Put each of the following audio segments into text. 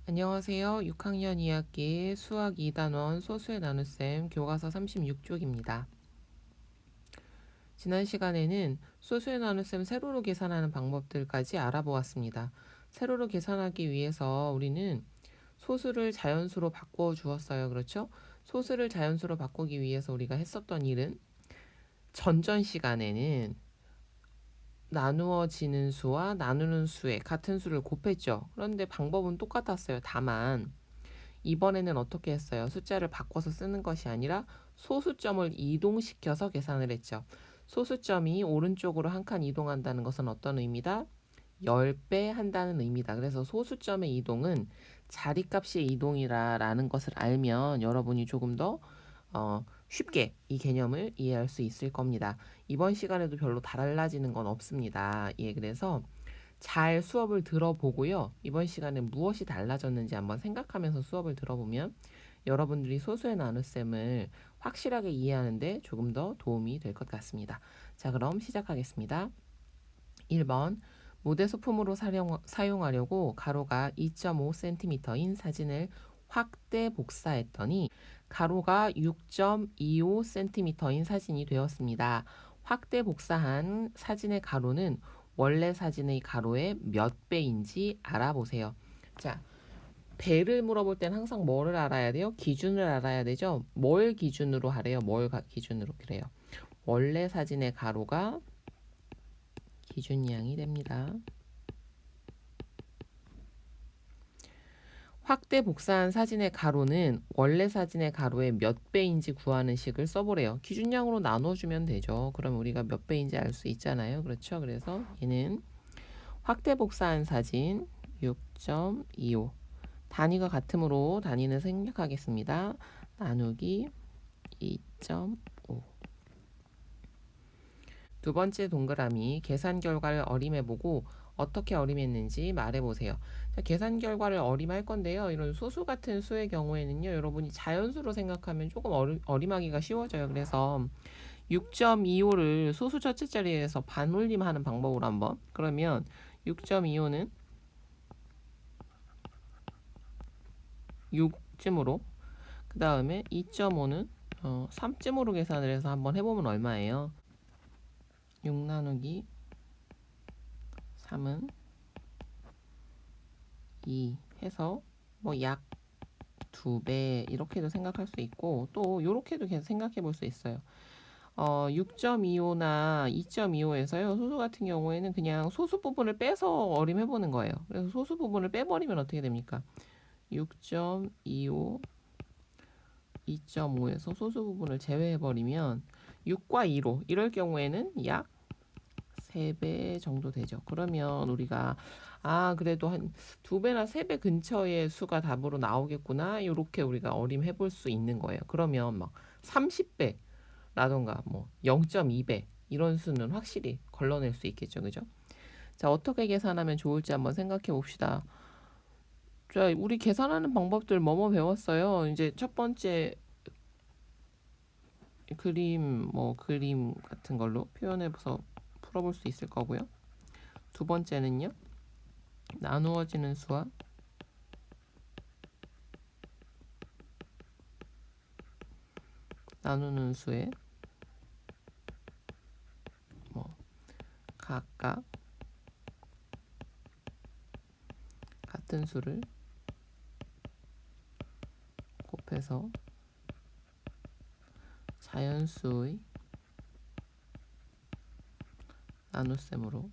안녕하세요. 6학년 2학기 수학 2단원 소수의 나눗셈 교과서 36쪽입니다. 지난 시간에는 소수의 나눗셈 세로로 계산하는 방법들까지 알아보았습니다. 세로로 계산하기 위해서 우리는 소수를 자연수로 바꿔 주었어요. 그렇죠? 소수를 자연수로 바꾸기 위해서 우리가 했었던 일은 전전 시간에는 나누어지는 수와 나누는 수의 같은 수를 곱했죠. 그런데 방법은 똑같았어요. 다만 이번에는 어떻게 했어요? 숫자를 바꿔서 쓰는 것이 아니라 소수점을 이동시켜서 계산을 했죠. 소수점이 오른쪽으로 한 칸 이동한다는 것은 어떤 의미다? 10배 한다는 의미다. 그래서 소수점의 이동은 자리값의 이동이라는 것을 알면 여러분이 조금 더 쉽게 이 개념을 이해할 수 있을 겁니다. 이번 시간에도 별로 달라지는 건 없습니다. 예, 그래서 잘 수업을 들어보고요. 이번 시간에 무엇이 달라졌는지 한번 생각하면서 수업을 들어보면 여러분들이 소수의 나눗셈을 확실하게 이해하는데 조금 더 도움이 될 것 같습니다. 자, 그럼 시작하겠습니다. 1번 무대 소품으로 사용하려고 가로가 2.5cm인 사진을 확대 복사했더니 가로가 6.25cm인 사진이 되었습니다. 확대 복사한 사진의 가로는 원래 사진의 가로의 몇 배인지 알아보세요. 자, 배를 물어볼 땐 항상 뭐를 알아야 돼요? 기준을 알아야 되죠? 뭘 기준으로 하래요? 뭘 기준으로 그래요? 원래 사진의 가로가 기준량이 됩니다. 확대 복사한 사진의 가로는 원래 사진의 가로의 몇 배인지 구하는 식을 써보래요. 기준량으로 나눠주면 되죠. 그럼 우리가 몇 배인지 알 수 있잖아요. 그렇죠? 그래서 얘는 확대 복사한 사진 6.25 단위가 같으므로 단위는 생략하겠습니다. 나누기 2.5 두 번째 동그라미 계산 결과를 어림해보고 어떻게 어림했는지 말해보세요. 자, 계산 결과를 어림할 건데요. 이런 소수 같은 수의 경우에는요. 여러분이 자연수로 생각하면 조금 어림하기가 쉬워져요. 그래서 6.25를 소수 첫째 자리에서 반올림하는 방법으로 한번. 그러면 6.25는 6쯤으로 그 다음에 2.5는 3쯤으로 계산을 해서 한번 해보면 얼마예요? 6 나누기 3은 2 해서 뭐 약 2배 이렇게도 생각할 수 있고 또 이렇게도 계속 생각해 볼 수 있어요. 6.25나 2.25에서요. 소수 같은 경우에는 그냥 소수 부분을 빼서 어림해 보는 거예요. 그래서 소수 부분을 빼버리면 어떻게 됩니까? 6.25 2.5에서 소수 부분을 제외해 버리면 6과 2로 이럴 경우에는 약 3배 정도 되죠. 그러면 우리가 그래도 한 2배나 3배 근처의 수가 답으로 나오겠구나. 이렇게 우리가 어림해 볼 수 있는 거예요. 그러면 막 30배라던가 뭐 0.2배 이런 수는 확실히 걸러낼 수 있겠죠. 그죠? 자, 어떻게 계산하면 좋을지 한번 생각해 봅시다. 자, 우리 계산하는 방법들 뭐뭐 배웠어요. 이제 첫 번째 그림 같은 걸로 표현해서 풀어볼 수 있을 거고요. 두 번째는요. 나누어지는 수와 나누는 수의 각각 같은 수를 곱해서 자연수의 나눗셈으로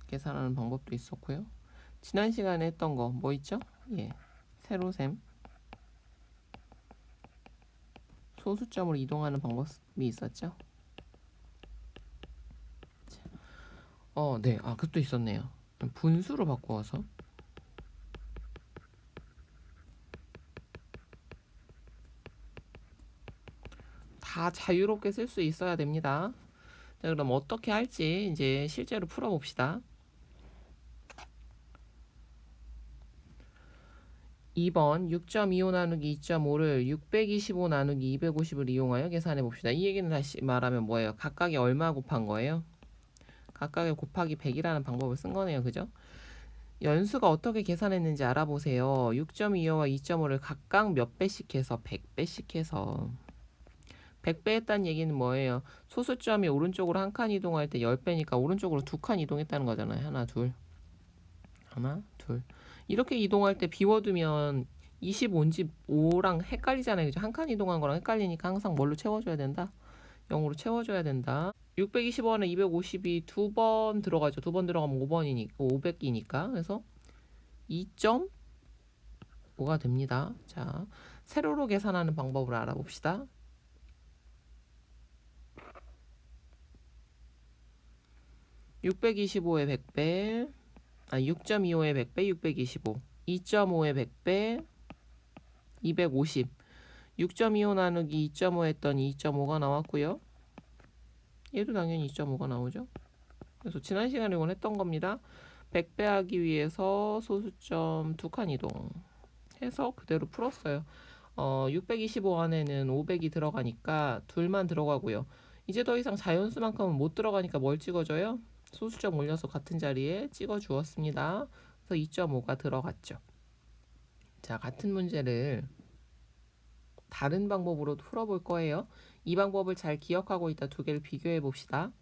계산하는 방법도 있었고요. 지난 시간에 했던 거 뭐 있죠? 예, 세로셈 소수점으로 이동하는 방법이 있었죠. 네, 그것도 있었네요. 분수로 바꾸어서 다 자유롭게 쓸 수 있어야 됩니다. 자, 그럼 어떻게 할지 이제 실제로 풀어봅시다. 2번 6.25 나누기 2.5를 625 나누기 250을 이용하여 계산해 봅시다. 이 얘기는 다시 말하면 뭐예요? 각각이 얼마 곱한 거예요? 각각의 곱하기 100이라는 방법을 쓴 거네요. 그죠? 연수가 어떻게 계산했는지 알아보세요. 6.25와 2.5를 각각 몇 배씩 해서 100배씩 해서 100배 했다는 얘기는 뭐예요? 소수점이 오른쪽으로 한 칸 이동할 때 10배니까 오른쪽으로 2칸 이동했다는 거잖아요. 하나, 둘. 하나, 둘. 이렇게 이동할 때 비워두면 25인지 5랑 헷갈리잖아요. 그죠? 한 칸 이동한 거랑 헷갈리니까 항상 뭘로 채워줘야 된다? 0으로 채워줘야 된다. 620원에 250이 두 번 들어가죠. 두 번 들어가면 5번이니까 500이니까. 그래서 2.5가 됩니다. 자, 세로로 계산하는 방법을 알아봅시다. 625에 100배, 6.25에 100배, 625. 2.5에 100배, 250. 6.25 나누기 2.5 했더니 2.5가 나왔고요. 얘도 당연히 2.5가 나오죠. 그래서 지난 시간에 이건 했던 겁니다. 100배 하기 위해서 소수점 2칸 이동 해서 그대로 풀었어요. 625 안에는 500이 들어가니까 둘만 들어가고요. 이제 더 이상 자연수만큼은 못 들어가니까 뭘 찍어줘요? 소수점 올려서 같은 자리에 찍어 주었습니다. 그래서 2.5가 들어갔죠. 자, 같은 문제를 다른 방법으로 풀어볼 거예요. 이 방법을 잘 기억하고 있다 두 개를 비교해 봅시다.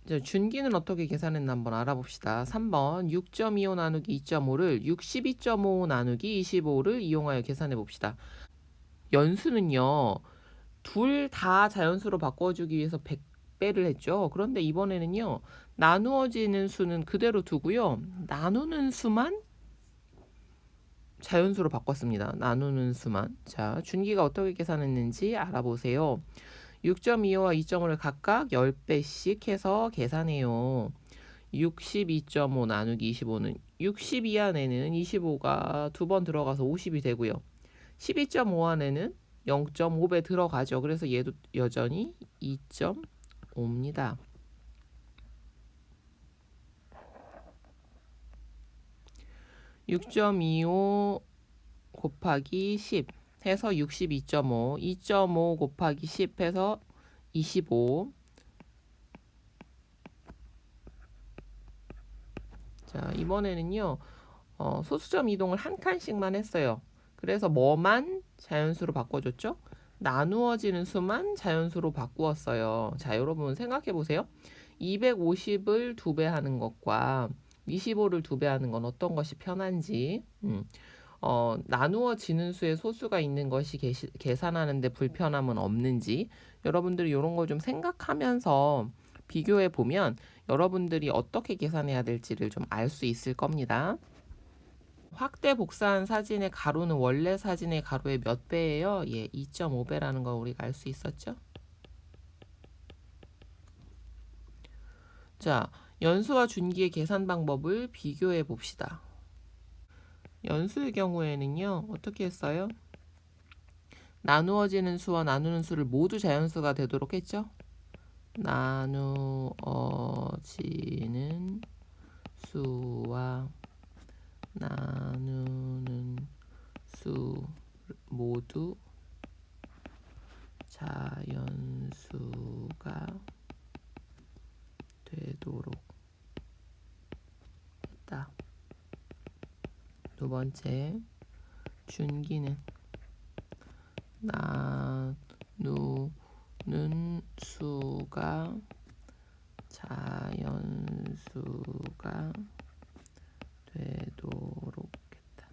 이제 준기는 어떻게 계산했나 한번 알아봅시다. 3번 6.25 나누기 2.5를 62.5 나누기 25를 이용하여 계산해 봅시다. 연수는요. 둘 다 자연수로 바꿔주기 위해서 100배를 했죠. 그런데 이번에는요. 나누어지는 수는 그대로 두고요. 나누는 수만 자연수로 바꿨습니다. 나누는 수만. 자, 준기가 어떻게 계산했는지 알아보세요. 6.25와 2.5를 각각 10배씩 해서 계산해요. 62.5 나누기 25는 62 안에는 25가 두 번 들어가서 50이 되고요. 12.5 안에는 0.5배 들어가죠. 그래서 얘도 여전히 2.5입니다. 6.25 곱하기 10 해서 62.5, 2.5 곱하기 10 해서 25. 자, 이번에는요. 소수점 이동을 한 칸씩만 했어요. 그래서 뭐만 자연수로 바꿔줬죠? 나누어지는 수만 자연수로 바꾸었어요. 자, 여러분 생각해 보세요. 250을 2배 하는 것과 25를 2배 하는 건 어떤 것이 편한지. 나누어지는 수의 소수가 있는 것이 계산하는데 불편함은 없는지 여러분들이 이런 걸 좀 생각하면서 비교해 보면 여러분들이 어떻게 계산해야 될지를 좀 알 수 있을 겁니다. 확대 복사한 사진의 가로는 원래 사진의 가로의 몇 배예요? 예, 2.5배라는 걸 우리가 알 수 있었죠. 자, 연수와 준기의 계산 방법을 비교해 봅시다. 연수의 경우에는요. 어떻게 했어요? 나누어지는 수와 나누는 수를 모두 자연수가 되도록 했죠. 나누어지는 수와 나누는 수 모두 자연수가 되도록 했다. 두 번째, 준기는 나누는 수가 자연수가 되도록 했다.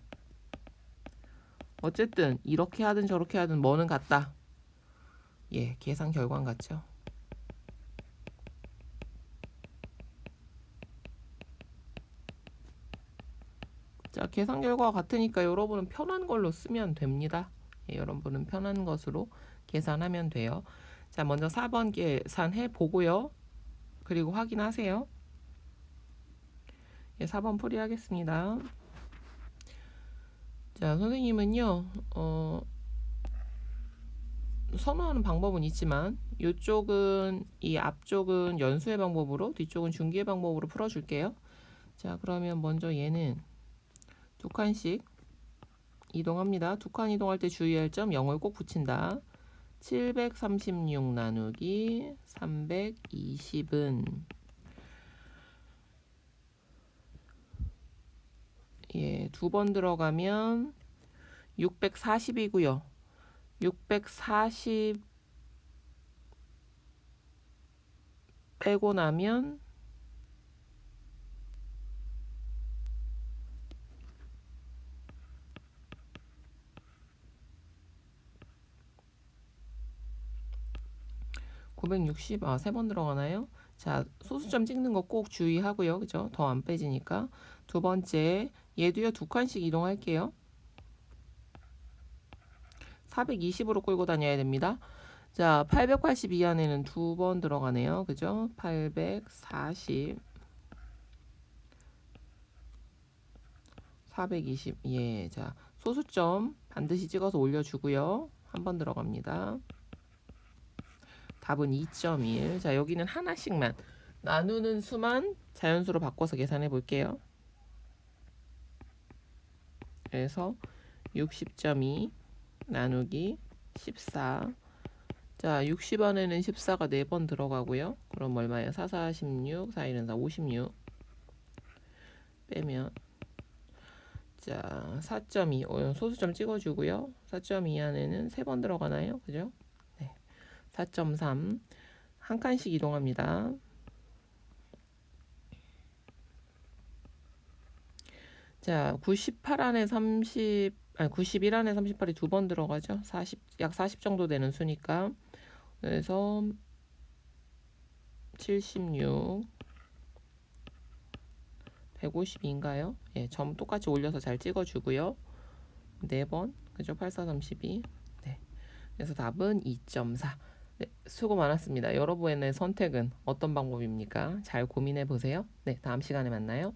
어쨌든 이렇게 하든 저렇게 하든 뭐는 같다. 예, 계산 결과는 같죠. 자, 계산 결과가 같으니까 여러분은 편한 걸로 쓰면 됩니다. 예, 여러분은 편한 것으로 계산하면 돼요. 자, 먼저 4번 계산해 보고요. 그리고 확인하세요. 예, 4번 풀이하겠습니다. 자, 선생님은요. 선호하는 방법은 있지만 이쪽은 이 앞쪽은 연수의 방법으로 뒤쪽은 준기의 방법으로 풀어줄게요. 자, 그러면 먼저 얘는 두 칸씩 이동합니다. 두 칸 이동할 때 주의할 점 0을 꼭 붙인다. 736 나누기 320은 예, 2번 들어가면 640이고요. 640 빼고 나면 960, 3번 들어가나요? 자, 소수점 찍는 거 꼭 주의하고요. 그죠? 더 안 빼지니까. 두 번째, 얘도요, 2칸씩 이동할게요. 420으로 끌고 다녀야 됩니다. 자, 882 안에는 2번 들어가네요. 그죠? 840, 420. 예, 자, 소수점 반드시 찍어서 올려주고요. 한 번 들어갑니다. 답은 2.1. 자, 여기는 하나씩만 나누는 수만 자연수로 바꿔서 계산해 볼게요. 그래서 60.2 나누기 14. 자, 60원에는 14가 4번 들어가고요. 그럼 얼마예요? 4, 4, 16, 4, 1은 4, 56. 빼면 자, 4.2 소수점 찍어주고요. 4.2 안에는 3번 들어가나요? 그죠? 네. 4.3 한 칸씩 이동합니다. 자, 98 안에 91 안에 38이 2번 들어가죠. 약 40 정도 되는 수니까. 그래서 76, 150인가요? 예, 점 똑같이 올려서 잘 찍어주고요. 4번, 그죠? 8432. 네. 그래서 답은 2.4. 네, 수고 많았습니다. 여러분의 선택은 어떤 방법입니까? 잘 고민해 보세요. 네, 다음 시간에 만나요.